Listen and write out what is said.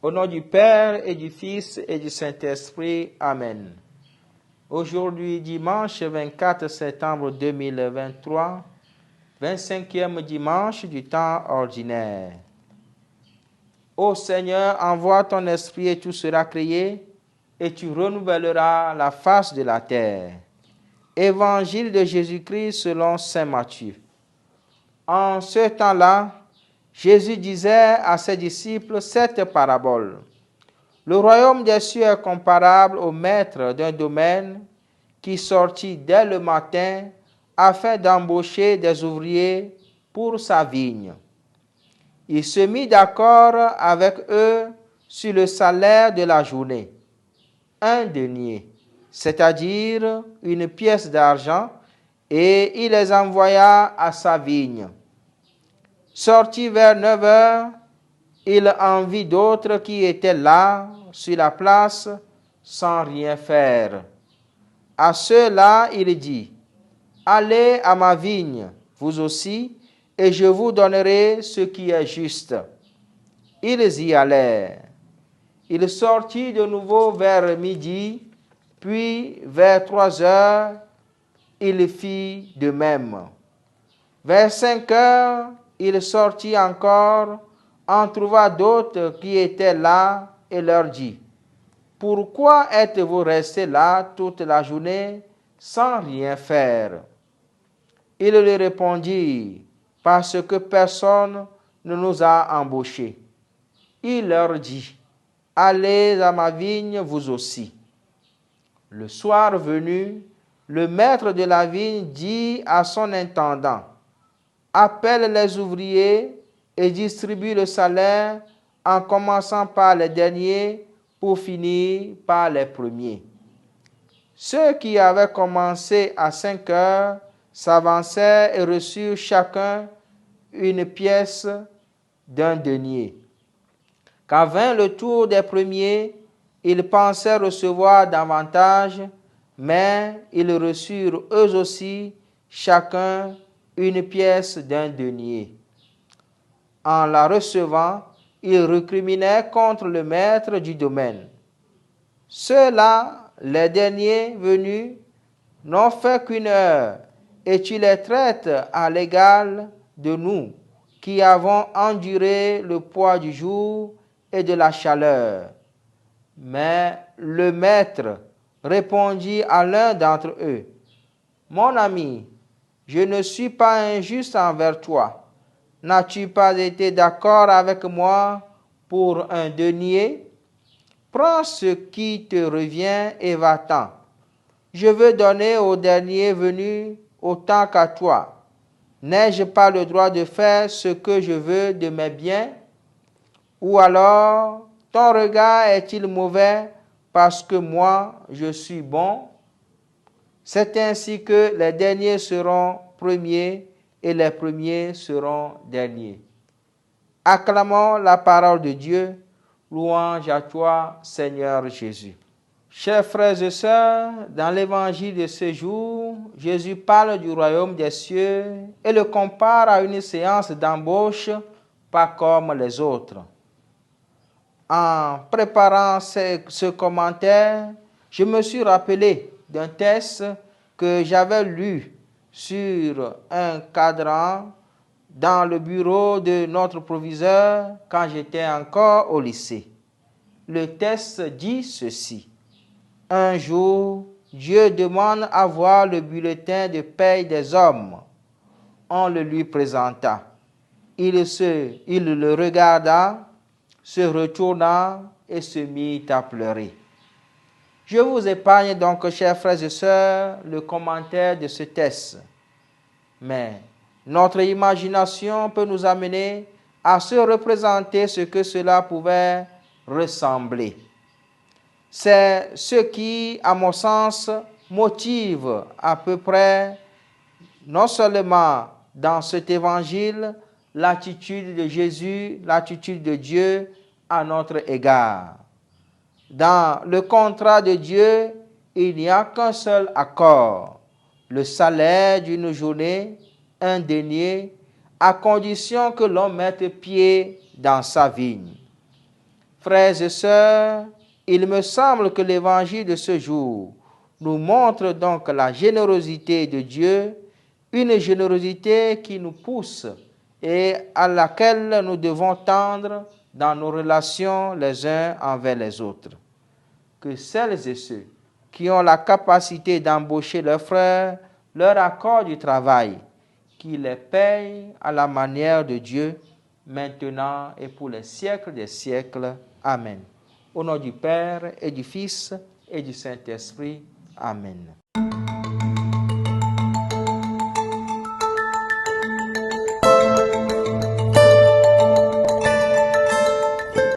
Au nom du Père et du Fils et du Saint-Esprit. Amen. Aujourd'hui, dimanche 24 septembre 2023, 25e dimanche du temps ordinaire. Ô Seigneur, envoie ton esprit et tout sera créé, et tu renouvelleras la face de la terre. Évangile de Jésus-Christ selon saint Matthieu. En ce temps-là, Jésus disait à ses disciples cette parabole. Le royaume des cieux est comparable au maître d'un domaine qui sortit dès le matin afin d'embaucher des ouvriers pour sa vigne. Il se mit d'accord avec eux sur le salaire de la journée, 1 denier, c'est-à-dire une pièce d'argent, et il les envoya à sa vigne. Sorti vers 9 heures, il en vit d'autres qui étaient là, sur la place, sans rien faire. À ceux-là, il dit, « Allez à ma vigne, vous aussi, et je vous donnerai ce qui est juste. » Ils y allèrent. Il sortit de nouveau vers midi, puis vers 3 heures, il fit de même. Vers 5 heures, il sortit encore, en trouva d'autres qui étaient là et leur dit, « Pourquoi êtes-vous restés là toute la journée sans rien faire ?» Ils lui répondirent, « Parce que personne ne nous a embauchés. » Il leur dit, « Allez à ma vigne vous aussi. » Le soir venu, le maître de la vigne dit à son intendant, « Appelle les ouvriers et distribue le salaire en commençant par les derniers pour finir par les premiers. » Ceux qui avaient commencé à 5 heures s'avancèrent et reçurent chacun une pièce d'un denier. Quand vint le tour des premiers, ils pensaient recevoir davantage, mais ils reçurent eux aussi chacun une pièce d'un denier. En la recevant, ils recriminaient contre le maître du domaine. Ceux-là, les derniers venus, n'ont fait qu'une heure, et tu les traites à l'égal de nous, qui avons enduré le poids du jour et de la chaleur. Mais le maître répondit à l'un d'entre eux, « Mon ami, je ne suis pas injuste envers toi. N'as-tu pas été d'accord avec moi pour un denier? Prends ce qui te revient et va-t'en. Je veux donner au dernier venu autant qu'à toi. N'ai-je pas le droit de faire ce que je veux de mes biens? Ou alors, ton regard est-il mauvais parce que moi, je suis bon? » C'est ainsi que les derniers seront premiers et les premiers seront derniers. Acclamons la parole de Dieu. Louange à toi, Seigneur Jésus. Chers frères et sœurs, dans l'évangile de ce jour, Jésus parle du royaume des cieux et le compare à une séance d'embauche pas comme les autres. En préparant ce commentaire, je me suis rappelé d'un texte que j'avais lu sur un cadran dans le bureau de notre proviseur quand j'étais encore au lycée. Le texte dit ceci. Un jour, Dieu demande à voir le bulletin de paie des hommes. On le lui présenta. Il le regarda, se retourna et se mit à pleurer. Je vous épargne donc, chers frères et sœurs, le commentaire de ce texte. Mais notre imagination peut nous amener à se représenter ce que cela pouvait ressembler. C'est ce qui, à mon sens, motive à peu près, non seulement dans cet évangile, l'attitude de Jésus, l'attitude de Dieu à notre égard. Dans le contrat de Dieu, il n'y a qu'un seul accord, le salaire d'une journée, un denier, à condition que l'on mette pied dans sa vigne. Frères et sœurs, il me semble que l'évangile de ce jour nous montre donc la générosité de Dieu, une générosité qui nous pousse et à laquelle nous devons tendre dans nos relations les uns envers les autres. Que celles et ceux qui ont la capacité d'embaucher leurs frères leur accordent du travail, qui les paye à la manière de Dieu, maintenant et pour les siècles des siècles. Amen. Au nom du Père et du Fils et du Saint-Esprit. Amen.